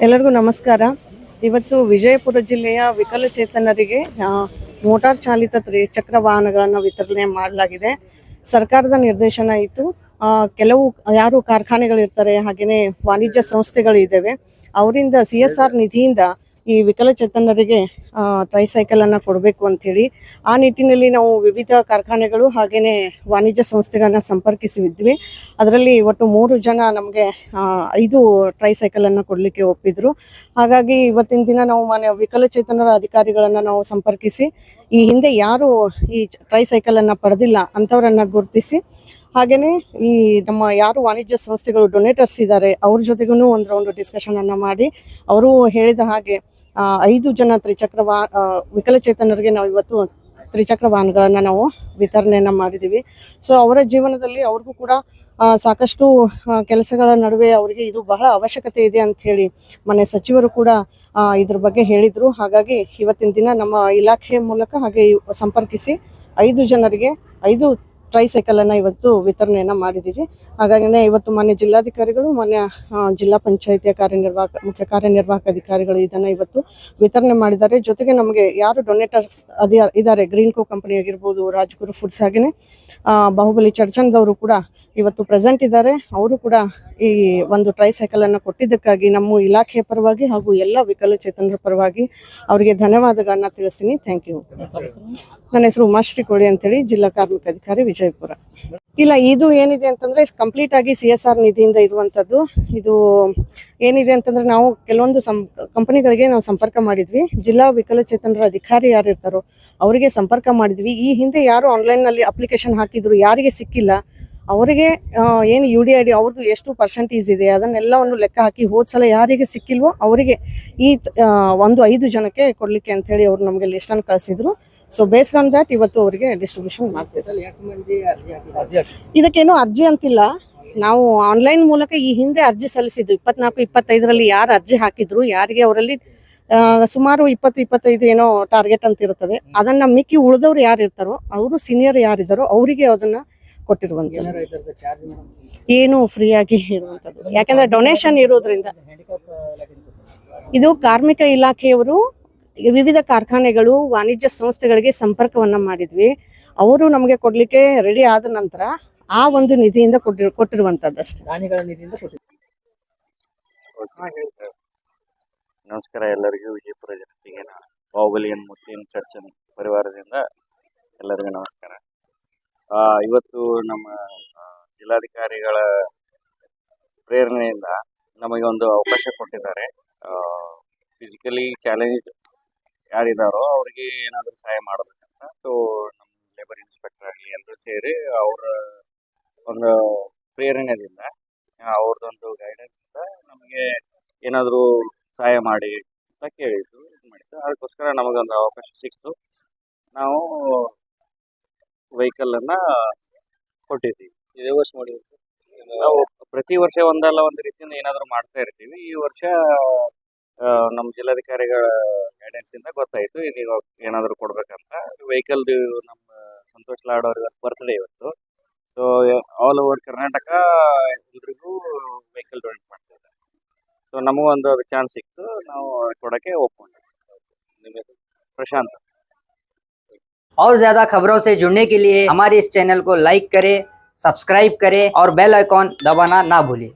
ಎಲ್ಲರಿಗೂ ನಮಸ್ಕಾರ. ಇವತ್ತು ವಿಜಯಪುರ ಜಿಲ್ಲೆಯ ವಿಕಲಚೇತನರಿಗೆ ಮೋಟಾರ್ ಚಾಲಿತ ತ್ರಿಚಕ್ರ ವಾಹನಗಳನ್ನು ವಿತರಣೆ ಮಾಡಲಾಗಿದೆ. ಸರ್ಕಾರದ ನಿರ್ದೇಶನ ಇತ್ತು. ಕೆಲವು ಯಾರು ಕಾರ್ಖಾನೆಗಳಿರ್ತಾರೆ, ಹಾಗೆಯೇ ವಾಣಿಜ್ಯ ಸಂಸ್ಥೆಗಳು ಇದ್ದಾವೆ, ಅವರಿಂದ CSR ನಿಧಿಯಿಂದ ಈ ವಿಕಲಚೇತನರಿಗೆ ಟ್ರೈಸೈಕಲ್ ಅನ್ನು ಕೊಡಬೇಕು ಅಂಥೇಳಿ ಆ ನಿಟ್ಟಿನಲ್ಲಿ ನಾವು ವಿವಿಧ ಕಾರ್ಖಾನೆಗಳು ಹಾಗೆಯೇ ವಾಣಿಜ್ಯ ಸಂಸ್ಥೆಗಳನ್ನ ಸಂಪರ್ಕಿಸಿದ್ವಿ. ಅದರಲ್ಲಿ ಒಟ್ಟು 3 ಜನ ನಮಗೆ 5 ಟ್ರೈಸೈಕಲ್ ಅನ್ನು ಕೊಡಲಿಕ್ಕೆ ಒಪ್ಪಿದ್ರು. ಹಾಗಾಗಿ ಇವತ್ತಿನ ದಿನ ನಾವು ವಿಕಲಚೇತನರ ಅಧಿಕಾರಿಗಳನ್ನು ನಾವು ಸಂಪರ್ಕಿಸಿ ಈ ಹಿಂದೆ ಯಾರು ಈ ಟ್ರೈಸೈಕಲ್ ಅನ್ನು ಪಡೆದಿಲ್ಲ ಅಂಥವರನ್ನು ಗುರುತಿಸಿ, ಹಾಗೆಯೇ ಈ ನಮ್ಮ ಯಾರು ವಾಣಿಜ್ಯ ಸಂಸ್ಥೆಗಳು ಡೊನೇಟರ್ಸ್ ಇದ್ದಾರೆ ಅವ್ರ ಜೊತೆಗೂ ಒಂದು ರೌಂಡ್ ಡಿಸ್ಕಷನ್ ಅನ್ನು ಮಾಡಿ ಅವರು ಹೇಳಿದ ಹಾಗೆ 5 ಜನ ವಿಕಲಚೇತನರಿಗೆ ನಾವು ಇವತ್ತು ತ್ರಿಚಕ್ರ ವಾಹನಗಳನ್ನು ನಾವು ವಿತರಣೆಯನ್ನು ಮಾಡಿದ್ದೀವಿ. ಸೊ ಅವರ ಜೀವನದಲ್ಲಿ ಅವ್ರಿಗೂ ಕೂಡ ಸಾಕಷ್ಟು ಕೆಲಸಗಳ ನಡುವೆ ಅವರಿಗೆ ಇದು ಬಹಳ ಅವಶ್ಯಕತೆ ಇದೆ ಅಂತ ಹೇಳಿ ಮನೆ ಸಚಿವರು ಕೂಡ ಇದ್ರ ಬಗ್ಗೆ ಹೇಳಿದರು. ಹಾಗಾಗಿ ಇವತ್ತಿನ ದಿನ ನಮ್ಮ ಇಲಾಖೆ ಮೂಲಕ ಹಾಗೆ ಸಂಪರ್ಕಿಸಿ 5 ಜನರಿಗೆ 5 ಟ್ರೈಸೈಕಲ್ ಅನ್ನು ಇವತ್ತು ವಿತರಣೆಯನ್ನು ಮಾಡಿದ್ದೀವಿ. ಹಾಗಾಗಿ ಇವತ್ತು ಮಾನ್ಯ ಜಿಲ್ಲಾಧಿಕಾರಿಗಳು, ಮಾನ್ಯ ಜಿಲ್ಲಾ ಪಂಚಾಯಿತಿಯ ಮುಖ್ಯ ಕಾರ್ಯನಿರ್ವಾಹಕ ಅಧಿಕಾರಿಗಳು ಇದನ್ನು ಇವತ್ತು ವಿತರಣೆ ಮಾಡಿದ್ದಾರೆ. ಜೊತೆಗೆ ನಮಗೆ ಯಾರು ಡೊನೇಟರ್ಸ್ ಇದ್ದಾರೆ, ಗ್ರೀನ್ಕೋ ಕಂಪನಿ ಆಗಿರ್ಬೋದು, ರಾಜ್ಗುರು ಫುಡ್ಸ್, ಹಾಗೆಯೇ ಬಾಹುಬಲಿ ಚರ್ಚನ್ದವರು ಕೂಡ ಇವತ್ತು ಪ್ರೆಸೆಂಟ್ ಇದ್ದಾರೆ. ಅವರು ಕೂಡ ಈ ಒಂದು ಟ್ರೈಸೈಕಲ್ ಅನ್ನು ಕೊಟ್ಟಿದ್ದಕ್ಕಾಗಿ ನಮ್ಮ ಇಲಾಖೆಯ ಪರವಾಗಿ ಹಾಗೂ ಎಲ್ಲ ವಿಕಲಚೇತನರ ಪರವಾಗಿ ಅವರಿಗೆ ಧನ್ಯವಾದಗಳನ್ನ ತಿಳಿಸ್ತೀನಿ. Thank you. ನನ್ನ ಹೆಸರು ಉಮಾಶ್ರೀ ಕೋಳಿ ಅಂತೇಳಿ, ಜಿಲ್ಲಾ ಕಾರ್ಮಿಕ ಅಧಿಕಾರಿ, ವಿಜಯಪುರ. ಇಲ್ಲ, ಇದು ಏನಿದೆ ಅಂತಂದ್ರೆ ಕಂಪ್ಲೀಟ್ ಆಗಿ CSR ನಿಧಿಯಿಂದ ಇರುವಂತದ್ದು. ಇದು ಏನಿದೆ ಅಂತಂದ್ರೆ ನಾವು ಕೆಲವೊಂದು ಕಂಪನಿಗಳಿಗೆ ನಾವು ಸಂಪರ್ಕ ಮಾಡಿದ್ವಿ. ಜಿಲ್ಲಾ ವಿಕಲಚೇತನರ ಅಧಿಕಾರಿ ಯಾರು ಇರ್ತಾರೋ ಅವರಿಗೆ ಸಂಪರ್ಕ ಮಾಡಿದ್ವಿ. ಈ ಹಿಂದೆ ಯಾರು ಆನ್ಲೈನ್ ನಲ್ಲಿ ಅಪ್ಲಿಕೇಶನ್ ಹಾಕಿದ್ರು, ಯಾರಿಗೆ ಸಿಕ್ಕಿಲ್ಲ ಅವರಿಗೆ ಏನು UDID ಅವ್ರದ್ದು ಎಷ್ಟು ಪರ್ಸೆಂಟೇಜ್ ಇದೆ ಅದನ್ನೆಲ್ಲವನ್ನು ಲೆಕ್ಕ ಹಾಕಿ ಹೋದ್ಸಲ ಯಾರಿಗೆ ಸಿಕ್ಕಿಲ್ವೋ ಅವರಿಗೆ ಈ 5 ಜನಕ್ಕೆ ಕೊಡ್ಲಿಕ್ಕೆ ಅಂತ ಹೇಳಿ ಅವರು ನಮಗೆ ಲಿಸ್ಟ್ ಅನ್ನು ಕಳಿಸಿದ್ರು. ಸೊ ಬೇಸ್ಡ್ ಆನ್ ದಟ್ ಇವತ್ತು ಅವರಿಗೆ ಡಿಸ್ಟ್ರಿಬ್ಯೂಷನ್ ಮಾಡ್ತಿದ್ದಾರೆ. ಇದಕ್ಕೇನು ಅರ್ಜಿ ಅಂತಿಲ್ಲ, ನಾವು ಆನ್ಲೈನ್ ಮೂಲಕ ಈ ಹಿಂದೆ ಅರ್ಜಿ ಸಲ್ಲಿಸಿದ್ವಿ. 24-25ರಲ್ಲಿ ಯಾರು ಅರ್ಜಿ ಹಾಕಿದ್ರು ಯಾರಿಗೆ ಅವರಲ್ಲಿ ಸುಮಾರು 20-25 ಏನೋ ಟಾರ್ಗೆಟ್ ಅಂತ ಇರುತ್ತದೆ. ಅದನ್ನ ಮಿಕ್ಕಿ ಉಳಿದವ್ರು ಯಾರು ಇರ್ತಾರೋ ಅವರು ಸೀನಿಯರ್ ಯಾರಿದ್ದಾರೋ ಅವರಿಗೆ ಅದನ್ನ ಕೊಟ್ಟಿರುವಂತದ್ದು. ಏನು ಫ್ರೀ ಆಗಿ ಇರುವಂತದ್ದು, ಯಾಕಂದ್ರೆ ಡೊನೇಷನ್ ಇರೋದ್ರಿಂದ. ಇದು ಕಾರ್ಮಿಕ ಇಲಾಖೆಯವರು ವಿವಿಧ ಕಾರ್ಖಾನೆಗಳು, ವಾಣಿಜ್ಯ ಸಂಸ್ಥೆಗಳಿಗೆ ಸಂಪರ್ಕವನ್ನ ಮಾಡಿದ್ವಿ. ಅವರು ನಮಗೆ ಕೊಡ್ಲಿಕ್ಕೆ ರೆಡಿ ಆದ ನಂತರ ಆ ಒಂದು ನಿಧಿಯಿಂದ ಕೊಟ್ಟಿರುವಂತದ್ದು ಅಷ್ಟೇ. ನಮಸ್ಕಾರ ಎಲ್ಲರಿಗೂ. ವಿಜಯಪುರ ಜನತೆಗೆ ಬಾಹುಬಲಿ ಮುಸ್ಲಿಂ ಚರ್ಚನ್ ಪರಿವಾರದಿಂದ ಎಲ್ಲರಿಗೂ ನಮಸ್ಕಾರ. ಇವತ್ತು ನಮ್ಮ ಜಿಲ್ಲಾಧಿಕಾರಿಗಳ ಪ್ರೇರಣೆಯಿಂದ ನಮಗೆ ಒಂದು ಅವಕಾಶ ಕೊಟ್ಟಿದ್ದಾರೆ. ಫಿಸಿಕಲಿ ಚಾಲೆಂಜ್ಡ್ ಯಾರಿದ್ದಾರೋ ಅವರಿಗೆ ಏನಾದರೂ ಸಹಾಯ ಮಾಡಬೇಕಂತ. ಸೊ ನಮ್ಮ ಲೇಬರ್ ಇನ್ಸ್ಪೆಕ್ಟರ್ ಆಗಲಿ ಎಲ್ಲರೂ ಸೇರಿ ಅವರ ಒಂದು ಪ್ರೇರಣೆಯಿಂದ, ಅವ್ರದ್ದೊಂದು ಗೈಡೆನ್ಸಿಂದ ನಮಗೆ ಏನಾದರೂ ಸಹಾಯ ಮಾಡಿ ಅಂತ ಕೇಳಿದ್ದು, ಇದು ಮಾಡಿದ್ದು. ಅದಕ್ಕೋಸ್ಕರ ನಮಗೊಂದು ಅವಕಾಶ ಸಿಕ್ತು. ನಾವು ವೆಹಿಕಲ್ ಕೊಟ್ಟಿದ್ದೀವಿ. ಇದೇ ವರ್ಷ ಮಾಡಿದ್ವಿ. ನಾವು ಪ್ರತಿ ವರ್ಷ ಒಂದಲ್ಲ ಒಂದು ರೀತಿಯಿಂದ ಏನಾದರೂ ಮಾಡ್ತಾ ಇರ್ತೀವಿ. ಈ ವರ್ಷ ನಮ್ಮ ಜಿಲ್ಲಾಧಿಕಾರಿಗಳ ಗೈಡೆನ್ಸ್ ಇಂದ ಗೊತ್ತಾಯ್ತು ಇದೀಗ ಏನಾದರೂ ಕೊಡ್ಬೇಕಂತ. ವೆಹಿಕಲ್ ನಮ್ಮ ಸಂತೋಷ್ ಲಾಡ್ ಅವ್ರ ಬರ್ತ್ಡೇ ಇವತ್ತು. ಸೊ ಆಲ್ ಓವರ್ ಕರ್ನಾಟಕ ಎಲ್ರಿಗೂ ವೆಹಿಕಲ್ ಡೊನೇಟ್ ಮಾಡ್ತಿದ್ದಾರೆ. ಸೊ ನಮಗೊಂದು ಚಾನ್ಸ್ ಸಿಕ್ತು, ನಾವು ಕೊಡೋಕ್ಕೆ ಒಪ್ಕೊಂಡ್ವಿ. प्रशांत। और ज्यादा खबरों से जुड़ने के लिए हमारे इस चैनल को लाइक करें, सब्सक्राइब करें और बेल आइकॉन दबाना ना भूलें।